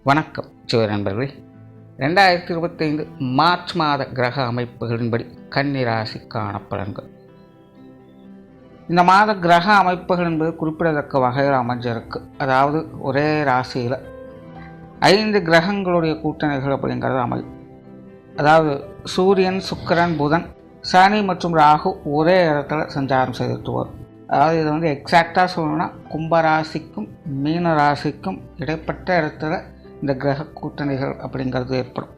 வணக்கம் சிவ நண்பர்களே. 2025 மார்ச் மாத கிரக அமைப்புகளின்படி கன்னி ராசிக்கான பலன்கள். இந்த மாத கிரக அமைப்புகள் என்பது குறிப்பிடத்தக்க வகையில் அமைஞ்சிருக்கு. அதாவது ஒரே ராசியில் 5 கிரகங்களுடைய கூட்டணிகள் அப்படிங்கிறது அமையும். அதாவது சூரியன், சுக்கிரன், புதன், சனி மற்றும் ராகு ஒரே இடத்துல சஞ்சாரம் செய்துட்டு வரும். அதாவது இது எக்ஸாக்டாக சொல்லணும்னா கும்பராசிக்கும் மீன ராசிக்கும் இடைப்பட்ட இடத்துல இந்த கிரக கூட்டணிகள் அப்படிங்கிறது ஏற்படும்.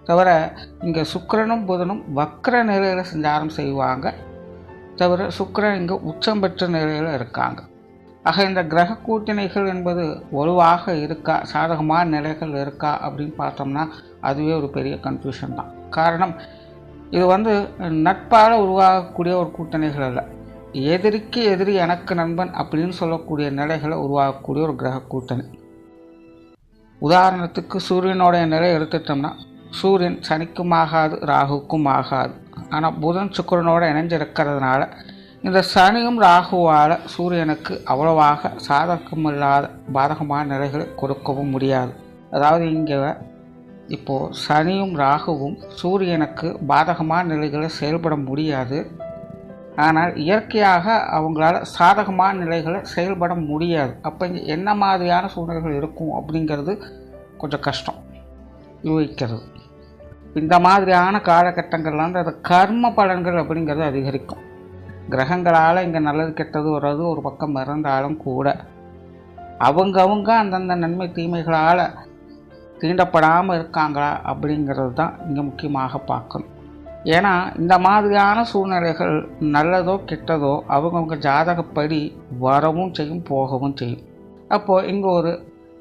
தவிர இங்கே சுக்கிரனும் புதனும் வக்ர நிலையில் சஞ்சாரம் செய்வாங்க. தவிர சுக்கிரன் இங்கே உச்சம் பெற்ற நிலையில் இருக்காங்க. ஆக இந்த கிரக கூட்டணிகள் என்பது வலுவாக இருக்கா, சாதகமான நிலைகள் இருக்கா அப்படின்னு பார்த்தோம்னா அதுவே ஒரு பெரிய கன்ஃபியூஷன் தான். காரணம், இது நட்பால் உருவாகக்கூடிய ஒரு கூட்டணிகள் அல்ல. எதிரிக்கு எதிரி எனக்கு நண்பன் அப்படின்னு சொல்லக்கூடிய நிலைகளை உருவாகக்கூடிய ஒரு கிரக கூட்டணி. உதாரணத்துக்கு சூரியனோடைய நிலை எடுத்துட்டோம்னா சூரியன் சனிக்கும் ஆகாது, ராகுக்கும் ஆகாது. ஆனால் புதன் சுக்கிரனோட இணைஞ்சிருக்கிறதுனால இந்த சனியும் ராகுவால் சூரியனுக்கு அவ்வளவாக சாதகமில்லாத பாதகமான நிலைகளை கொடுக்கவும் முடியாது. அதாவது இங்கே இப்போது சனியும் ராகுவும் சூரியனுக்கு பாதகமான நிலைகளை செயல்பட முடியாது. ஆனால் இயற்கையாக அவங்களால சாதகமான நிலைகளை செயல்பட முடியாது. அப்போ இங்கே என்ன மாதிரியான சூழ்நிலைகள் இருக்கும் அப்படிங்கிறது கொஞ்சம் கஷ்டம் யூகிக்கிறது. இந்த மாதிரியான காலகட்டங்கள்லாம் அந்த கர்ம பலன்கள் அப்படிங்கிறது அதிகரிக்கும். கிரகங்களால் இங்கே நல்லது கெட்டது வர்றது ஒரு பக்கம் இருந்தாலும் கூட அவங்க அந்தந்த நன்மை தீமைகளால் தீண்டப்படாமல் இருக்காங்களா அப்படிங்கிறது தான் இங்கே முக்கியமாக பார்க்கணும். ஏன்னா இந்த மாதிரியான சூழ்நிலைகள் நல்லதோ கெட்டதோ அவங்கவுங்க ஜாதகப்படி வரவும் செய்யும், போகவும் செய்யும். அப்போது இங்கே ஒரு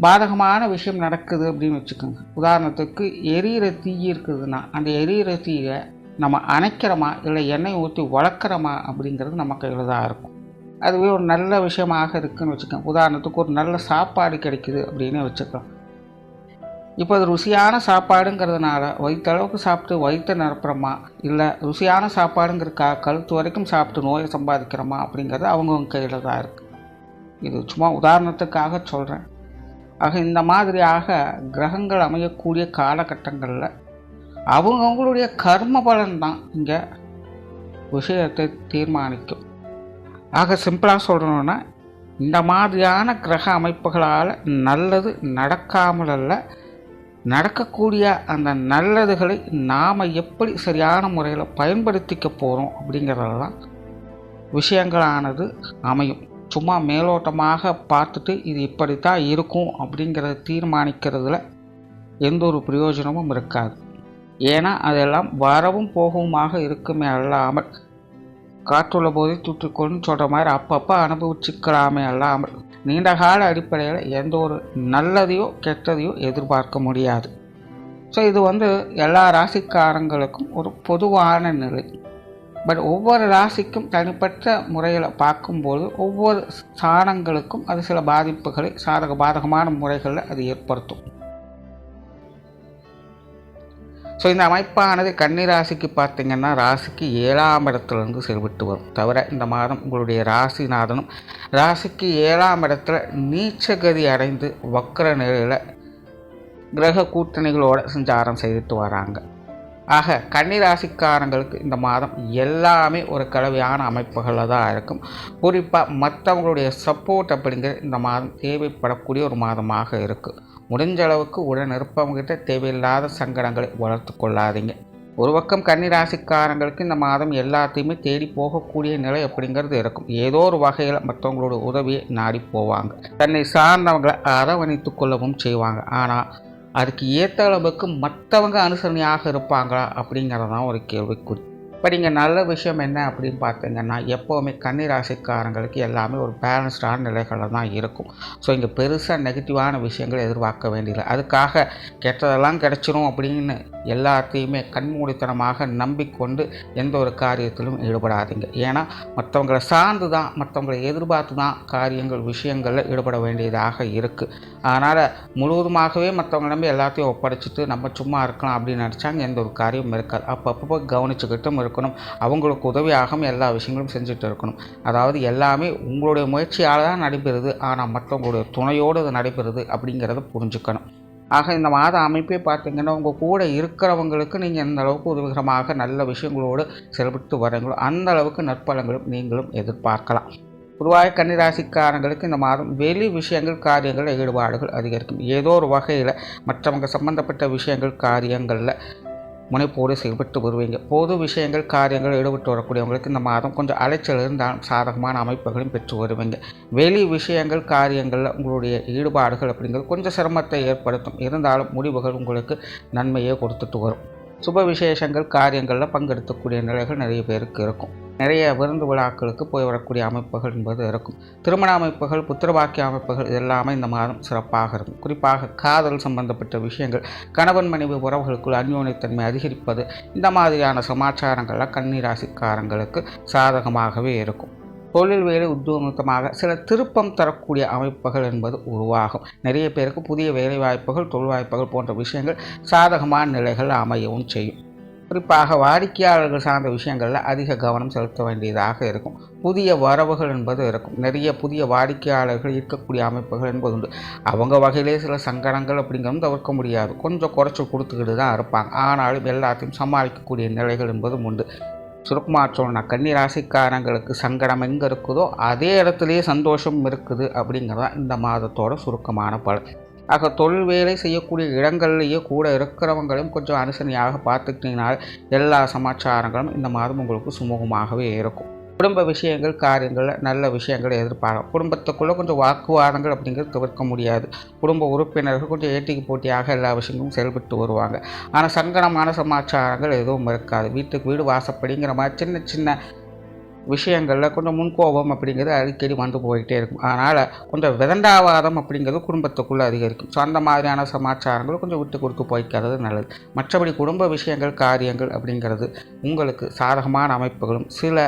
பாதகமான விஷயம் நடக்குது அப்படின்னு வச்சுக்கோங்க. உதாரணத்துக்கு எரியிற தீ இருக்குதுன்னா அந்த எரியிற தீயை நம்ம அணைக்கிறோமா இல்லை எண்ணெய் ஊற்றி வளர்க்குறோமா அப்படிங்கிறது நம்ம கையில் தான் இருக்கும். அதுவே ஒரு நல்ல விஷயமாக இருக்குதுன்னு வச்சுக்கோங்க. உதாரணத்துக்கு ஒரு நல்ல சாப்பாடு கிடைக்குது அப்படின்னு வச்சுக்கலாம். இப்போ அது ருசியான சாப்பாடுங்கிறதுனால வயிற்றளவுக்கு சாப்பிட்டு வயிற்றை நிரப்புறோமா, இல்லை ருசியான சாப்பாடுங்கிறக்கா கழுத்து வரைக்கும் சாப்பிட்டு நோயை சம்பாதிக்கிறோமா அப்படிங்கிறது அவங்கவுங்க கையில் தான் இருக்குது. இது சும்மா உதாரணத்துக்காக சொல்கிறேன். ஆக இந்த மாதிரியாக கிரகங்கள் அமையக்கூடிய காலகட்டங்களில் அவங்கவுங்களுடைய கர்ம பலன் தான் இங்கே விஷயத்தை தீர்மானிக்கும். ஆக சிம்பிளாக சொல்லணுன்னா இந்த மாதிரியான கிரக அமைப்புகளால் நல்லது நடக்காமல் அல்ல, நடக்கக்கூடிய அந்த நல்லதுகளை நாம் எப்படி சரியான முறையில் பயன்படுத்திக்க போகிறோம் அப்படிங்கிறதெல்லாம் விஷயங்களானது அமையும். சும்மா மேலோட்டமாக பார்த்துட்டு இது இப்படித்தான் இருக்கும் அப்படிங்கிறத தீர்மானிக்கிறதுல எந்த ஒரு பிரயோஜனமும் இருக்காது. ஏன்னா அதெல்லாம் வரவும் போகவுமாக இருக்குமே அல்லாமல் காற்றுள்ள போதே தூற்றிக்கொண்டு சொல்கிற மாதிரி அப்பப்போ அனுபவிச்சுக்கலாமே அல்லாமல் நீண்டகால அடிப்படையில் எந்த ஒரு நல்லதையோ கெட்டதையோ எதிர்பார்க்க முடியாது. ஸோ இது எல்லா ராசிக்காரங்களுக்கும் ஒரு பொதுவான நிலை. பட் ஒவ்வொரு ராசிக்கும் தனிப்பட்ட முறையில் பார்க்கும்போது ஒவ்வொரு ஸ்தானங்களுக்கும் அது சில பாதிப்புகளை பாதகமான முறைகளில் அது ஏற்படுத்தும். ஸோ இந்த அமைப்பானது கன்னி ராசிக்கு பார்த்திங்கன்னா ராசிக்கு 7ஆம் இடத்துலேருந்து செயல்பட்டு வரும். தவிர இந்த மாதம் உங்களுடைய ராசிநாதனும் ராசிக்கு 7ஆம் இடத்துல நீச்சகதி அடைந்து வக்ர நிலையில் கிரக கூட்டணிகளோடு சஞ்சாரம் செய்துட்டு வராங்க. ஆக கன்னி ராசிக்காரங்களுக்கு இந்த மாதம் எல்லாமே ஒரு கலவையான அமைப்புகளில் தான் இருக்கும். குறிப்பாக மற்றவங்களுடைய சப்போர்ட் அப்படிங்கிற இந்த மாதம் தேவைப்படக்கூடிய ஒரு மாதமாக இருக்குது. முடிஞ்ச அளவுக்கு உடன் இருப்பவங்ககிட்ட தேவையில்லாத சங்கடங்களை வளர்த்து கொள்ளாதீங்க. ஒரு பக்கம் கன்னி ராசிக்காரங்களுக்கு இந்த மாதம் எல்லாத்தையுமே தேடி போகக்கூடிய நிலை அப்படிங்கிறது இருக்கும். ஏதோ ஒரு வகையில் மற்றவங்களோட உதவியை நாடி போவாங்க. தன்னை சார்ந்தவங்களை அரவணைத்து கொள்ளவும் செய்வாங்க. ஆனால் அதுக்கு ஏற்ற அளவுக்கு மற்றவங்க அனுசரணையாக இருப்பாங்களா அப்படிங்கிறதான் ஒரு கேள்விக்குறி. இப்போ நீங்கள் நல்ல விஷயம் என்ன அப்படின்னு பார்த்தீங்கன்னா எப்போவுமே கன்னி ராசிக்காரங்களுக்கு எல்லாமே ஒரு பேலன்ஸ்டான நிலைகளில் தான் இருக்கும். ஸோ இங்கே பெருசாக நெகட்டிவான விஷயங்களை எதிர்பார்க்க வேண்டியதில்லை. அதுக்காக கெட்டதெல்லாம் கிடைச்சிரும் அப்படின்னு எல்லாத்தையுமே கண்மூடித்தனமாக நம்பிக்கொண்டு எந்த ஒரு காரியத்திலும் ஈடுபடாதீங்க. ஏன்னா மற்றவங்களை சார்ந்து தான், மற்றவங்களை எதிர்பார்த்து தான் காரியங்கள் விஷயங்களில் ஈடுபட வேண்டியதாக இருக்குது. அதனால் முழுவதுமாகவே மற்றவங்க நம்பி எல்லாத்தையும் ஒப்படைச்சிட்டு நம்ம சும்மா இருக்கலாம் அப்படின்னு நினச்சாங்க எந்த ஒரு காரியமும் இருக்காது. அப்பப்போ கவனிச்சுக்கிட்டும் இருக்கணும். அவங்களுக்கு உதவியாகவும் எல்லா விஷயங்களும் செஞ்சுட்டு இருக்கணும். அதாவது எல்லாமே உங்களுடைய முயற்சியால் தான் நடைபெறுது, ஆனால் மற்றவங்களுடைய துணையோடு அது நடைபெறுது அப்படிங்கிறத புரிஞ்சுக்கணும். ஆக இந்த மாத அமைப்பே பார்த்திங்கன்னா உங்கள் கூட இருக்கிறவங்களுக்கு நீங்கள் எந்த அளவுக்கு உதவிகரமாக நல்ல விஷயங்களோடு செயல்பட்டு வரீங்களோ அந்த அளவுக்கு நற்பலங்களும் நீங்களும் எதிர்பார்க்கலாம். பொதுவாக கன்னிராசிக்காரங்களுக்கு இந்த மாதம் வெளி விஷயங்கள் காரியங்கள் ஈடுபாடுகள் அதிகரிக்கும். ஏதோ ஒரு வகையில் மற்றவங்க சம்பந்தப்பட்ட விஷயங்கள் காரியங்களில் முனைப்போடு செயல்பட்டு வருவீங்க. பொது விஷயங்கள் காரியங்கள் ஈடுபட்டு வரக்கூடியவங்களுக்கு இந்த மாதம் கொஞ்சம் அலைச்சல் இருந்தாலும் சாதகமான அமைப்புகளையும் பெற்று வருவீங்க. வெளி விஷயங்கள் காரியங்களில் உங்களுடைய ஈடுபாடுகள் அப்படிங்கிறது கொஞ்சம் சிரமத்தை ஏற்படுத்தும். இருந்தாலும் முடிவுகள் உங்களுக்கு நன்மையை கொடுத்துட்டு வரும். சுப விசேஷங்கள் காரியங்களில் பங்கெடுக்கக்கூடிய நிலைகள் நிறைய பேருக்கு இருக்கும். நிறைய விருந்து விழாக்களுக்கு போய் வரக்கூடிய அமைப்புகள் என்பது இருக்கும். திருமண அமைப்புகள் புத்திரபாக்கிய அமைப்புகள் இதெல்லாமே இந்த மாதம் சிறப்பாக இருக்கும். குறிப்பாக காதல் சம்பந்தப்பட்ட விஷயங்கள் கணவன் மனைவி உறவுகளுக்குள் அந்யோன்யத்தன்மை அதிகரிப்பது இந்த மாதிரியான சமாச்சாரங்கள்லாம் கன்னிராசிக்காரங்களுக்கு சாதகமாகவே இருக்கும். தொழில் வேலை உத்தியோகமாக சில திருப்பம் தரக்கூடிய அமைப்புகள் என்பது உருவாகும். நிறைய பேருக்கு புதிய வேலை வாய்ப்புகள் தொழில் வாய்ப்புகள் போன்ற விஷயங்கள் சாதகமான நிலைகள் அமையவும் செய்யும். குறிப்பாக வாடிக்கையாளர்கள் சார்ந்த விஷயங்களில் அதிக கவனம் செலுத்த வேண்டியதாக இருக்கும். புதிய வரவுகள் என்பது இருக்கும். நிறைய புதிய வாடிக்கையாளர்கள் இருக்கக்கூடிய அமைப்புகள் என்பது உண்டு. அவங்க வகையிலே சில சங்கடங்கள் அப்படிங்கிறது தவிர்க்க முடியாது. கொஞ்சம் குறைச்சி கொடுத்துக்கிட்டு தான் இருப்பாங்க. ஆனாலும் எல்லாத்தையும் சமாளிக்கக்கூடிய நிலைகள் என்பதும் உண்டு. சுருக்கமாக சொல்லணும்னா கன்னிராசிக்காரங்களுக்கு சங்கடம் எங்கே இருக்குதோ அதே இடத்துலையே சந்தோஷம் இருக்குது அப்படிங்கிறது தான் இந்த மாதத்தோட சுருக்கமான பலன். ஆக தொழில் வேலை செய்யக்கூடிய இடங்கள்லேயே கூட இருக்கிறவங்களையும் கொஞ்சம் அனுசரணையாக பார்த்துக்கிட்டீங்கனால எல்லா சமாச்சாரங்களும் இந்த மாதம் உங்களுக்கு சுமூகமாகவே இருக்கும். குடும்ப விஷயங்கள் காரியங்களில் நல்ல விஷயங்களை எதிர்பார்க்கலாம். குடும்பத்துக்குள்ளே கொஞ்சம் வாக்குவாதங்கள் அப்படிங்கிறது தவிர்க்க முடியாது. குடும்ப உறுப்பினர்கள் கொஞ்சம் ஏட்டிக்கு போட்டியாக எல்லா விஷயங்களும் செயல்பட்டு வருவாங்க. ஆனால் சங்கடமான சமாச்சாரங்கள் எதுவும் இருக்காது. வீட்டுக்கு வீடு வாசப்படிங்கிற மாதிரி சின்ன சின்ன விஷயங்களில் கொஞ்சம் முன்கோபம் அப்படிங்கிறது அடிக்கடி வந்து போயிட்டே இருக்கும். அதனால் கொஞ்சம் விதண்டாவாதம் அப்படிங்கிறது குடும்பத்துக்குள்ளே அதிகரிக்கும். ஸோ அந்த மாதிரியான சமாச்சாரங்கள் கொஞ்சம் விட்டு கொடுத்து போய்க்கிறது நல்லது. மற்றபடி குடும்ப விஷயங்கள் காரியங்கள் அப்படிங்கிறது உங்களுக்கு சாதகமான அமைப்புகளும் சில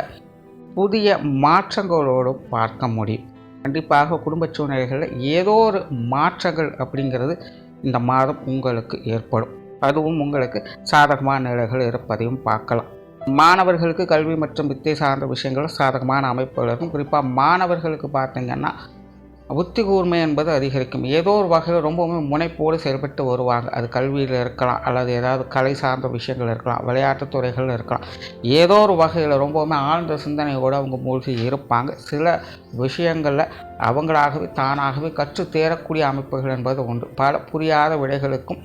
புதிய மாற்றங்களோடும் பார்க்க முடியும். கண்டிப்பாக குடும்ப சூழ்நிலைகளில் ஏதோ ஒரு மாற்றங்கள் அப்படிங்கிறது இந்த மாதம் உங்களுக்கு ஏற்படும். அதுவும் உங்களுக்கு சாதகமான நிலைகள் இருப்பதையும் பார்க்கலாம். மாணவர்களுக்கு கல்வி மற்றும் வித்தை சார்ந்த விஷயங்கள் சாதகமான அமைப்புகள் இருக்கும். குறிப்பாக மாணவர்களுக்கு பார்த்திங்கன்னா புத்தி கூர்மை என்பது அதிகரிக்கும். ஏதோ ஒரு வகையில் ரொம்பவுமே முனைப்போடு செயல்பட்டு வருவாங்க. அது கல்வியில் இருக்கலாம், அல்லது ஏதாவது கலை சார்ந்த விஷயங்கள் இருக்கலாம், விளையாட்டுத் துறைகள் இருக்கலாம். ஏதோ ஒரு வகையில் ரொம்பவுமே ஆழ்ந்த சிந்தனையோடு அவங்க மூழ்கி இருப்பாங்க. சில விஷயங்களில் அவங்களாகவே தானாகவே கற்று தேரக்கூடிய அமைப்புகள் என்பது உண்டு. பல புரியாத விடைகளுக்கும்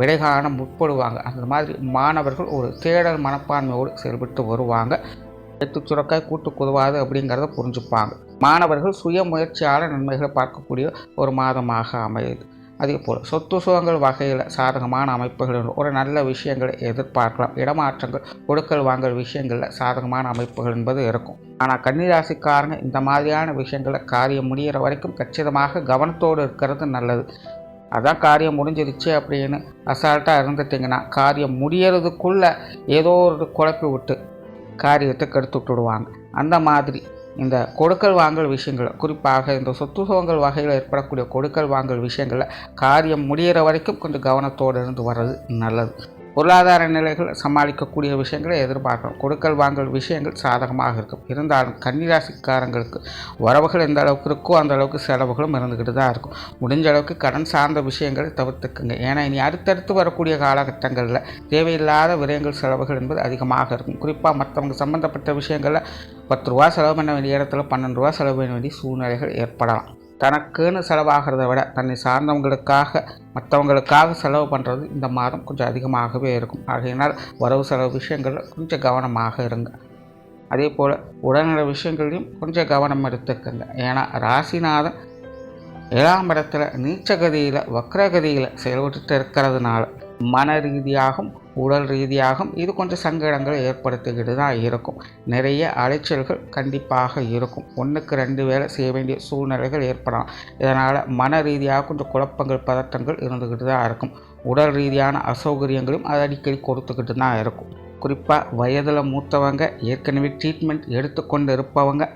விடை காண முற்படுவாங்க. அந்த மாதிரி மாணவர்கள் ஒரு தேடல் மனப்பான்மையோடு செயல்பட்டு வருவாங்க. எட்டு சுரக்காய் கூட்டு குதவாது அப்படிங்கிறத புரிஞ்சுப்பாங்க. மாணவர்கள் சுய முயற்சியால் நன்மைகளை பார்க்கக்கூடிய ஒரு மாதமாக அமையுது. அதே போல் சொத்து சுகங்கள் வகையில் சாதகமான அமைப்புகள் ஒரு நல்ல விஷயங்களை எதிர்பார்க்கலாம். இடமாற்றங்கள் கொடுக்கல் வாங்கல் விஷயங்களில் சாதகமான அமைப்புகள் என்பது இருக்கும். ஆனால் கன்னிராசிக்காரங்க இந்த மாதிரியான விஷயங்களை காரியம் முடிகிற வரைக்கும் கச்சிதமாக கவனத்தோடு இருக்கிறது நல்லது. அதான் காரியம் முடிஞ்சிருச்சு அப்படின்னு அசால்ட்டாக இருந்துட்டிங்கன்னா காரியம் முடியறதுக்குள்ளே ஏதோ ஒரு குழப்பி விட்டு காரியத்தை கெடுத்து விட்டுடுவாங்க. அந்த மாதிரி இந்த கொடுக்கல் வாங்கல் விஷயங்கள் குறிப்பாக இந்த சொத்து சுகங்கள் வகையில் ஏற்படக்கூடிய கொடுக்கல் வாங்கல் விஷயங்களில் காரியம் முடிகிற வரைக்கும் கொஞ்சம் கவனத்தோடு இருந்து வர்றது நல்லது. பொருளாதார நிலைகள் சமாளிக்கக்கூடிய விஷயங்களை எதிர்பார்க்கணும். கொடுக்கல் வாங்கல் விஷயங்கள் சாதகமாக இருக்கும். இருந்தாலும் கன்னிராசிக்காரங்களுக்கு வரவுகள் எந்த அளவுக்கு இருக்கோ அந்த அளவுக்கு செலவுகளும் இருந்துக்கிட்டு தான் இருக்கும். முடிஞ்ச அளவுக்கு கடன் சார்ந்த விஷயங்களை தவிர்த்துக்குங்க. ஏன்னா இனி அடுத்தடுத்து வரக்கூடிய காலகட்டங்களில் தேவையில்லாத விரயங்கள் செலவுகள் என்பது அதிகமாக இருக்கும். குறிப்பாக மற்றவங்க சம்மந்தப்பட்ட விஷயங்களில் 10 ரூபா செலவு பண்ண வேண்டிய இடத்துல 12 ரூபா செலவு பண்ண வேண்டிய சூழ்நிலைகள் ஏற்படலாம். தனக்குன்னு செலவாகிறத விட தன்னை சார்ந்தவங்களுக்காக மற்றவங்களுக்காக செலவு பண்ணுறது இந்த மாதம் கொஞ்சம் அதிகமாகவே இருக்கும். ஆகையினால் வரவு செலவு விஷயங்களில் கொஞ்சம் கவனமாக இருங்க. அதே போல் உடல்நல விஷயங்களையும் கொஞ்சம் கவனம் எடுத்துக்கங்க. ஏன்னா ராசிநாதன் 7ஆம் இடத்துல நீச்சகதியில் வக்ரகதியில் செயல்பட்டு இருக்கிறதுனால மன ரீதியாகவும் உடல் ரீதியாகவும் இது கொஞ்சம் சங்கடங்களை ஏற்படுத்திக்கிட்டு தான் இருக்கும். நிறைய அலைச்சல்கள் கண்டிப்பாக இருக்கும். 1க்கு 2 வேலை செய்ய வேண்டிய சூழ்நிலைகள் ஏற்படலாம். இதனால் மன ரீதியாக கொஞ்சம் குழப்பங்கள் பதட்டங்கள் இருந்துக்கிட்டு தான் இருக்கும். உடல் ரீதியான அசௌகரியங்களும் அது அடிக்கடி கொடுத்துக்கிட்டு தான் இருக்கும். குறிப்பாக வயதில் மூத்தவங்க ஏற்கனவே ட்ரீட்மெண்ட் எடுத்துக்கொண்டு இருப்பவங்க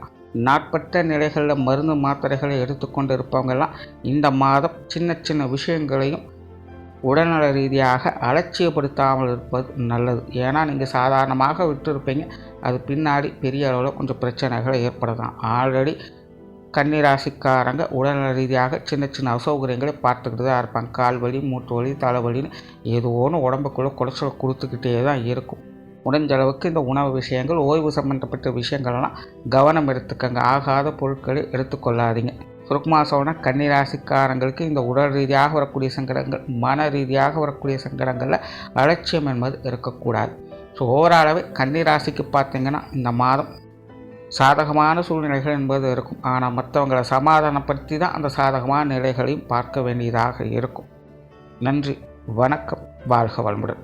நாட்பட்ட நிலைகளில் மருந்து மாத்திரைகளை எடுத்துக்கொண்டு இருப்பவங்கெல்லாம் இந்த மாதம் சின்ன சின்ன விஷயங்களையும் உடல்நல ரீதியாக அலட்சியப்படுத்தாமல் இருப்பது நல்லது. ஏன்னா நீங்கள் சாதாரணமாக விட்டுருப்பீங்க, அது பின்னாடி பெரிய அளவில் கொஞ்சம் பிரச்சனைகளை ஏற்படலாம். ஆல்ரெடி கன்னிராசிக்காரங்க உடல்நல ரீதியாக சின்ன சின்ன அசௌகரியங்களை பார்த்துக்கிட்டு தான் இருப்பாங்க. கால் வலி, மூட்டு வலி, தலைவலின்னு ஏதோ ஒன்று உடம்புக்குள்ளே குடைச்சலை கொடுத்துக்கிட்டே தான் இருக்கும். முடிஞ்ச அளவுக்கு இந்த உணவு விஷயங்கள், ஓய்வு சம்மந்தப்பட்ட விஷயங்கள்லாம் கவனம் எடுத்துக்கங்க. ஆகாத பொருட்களை எடுத்துக்கொள்ளாதீங்க. சுருக்கமாக சொன்னால் கன்னிராசிக்காரங்களுக்கு இந்த உடல் ரீதியாக வரக்கூடிய சங்கடங்கள், மன ரீதியாக வரக்கூடிய சங்கடங்களில் அலட்சியம் என்பது இருக்கக்கூடாது. ஸோ ஓவராலாகவே கன்னிராசிக்கு பார்த்திங்கன்னா இந்த மாதம் சாதகமான சூழ்நிலைகள் என்பது இருக்கும். ஆனால் மற்றவங்களை சமாதானப்படுத்தி தான் அந்த சாதகமான நிலைகளையும் பார்க்க வேண்டியதாக இருக்கும். நன்றி, வணக்கம், வாழ்க வளமுடன்.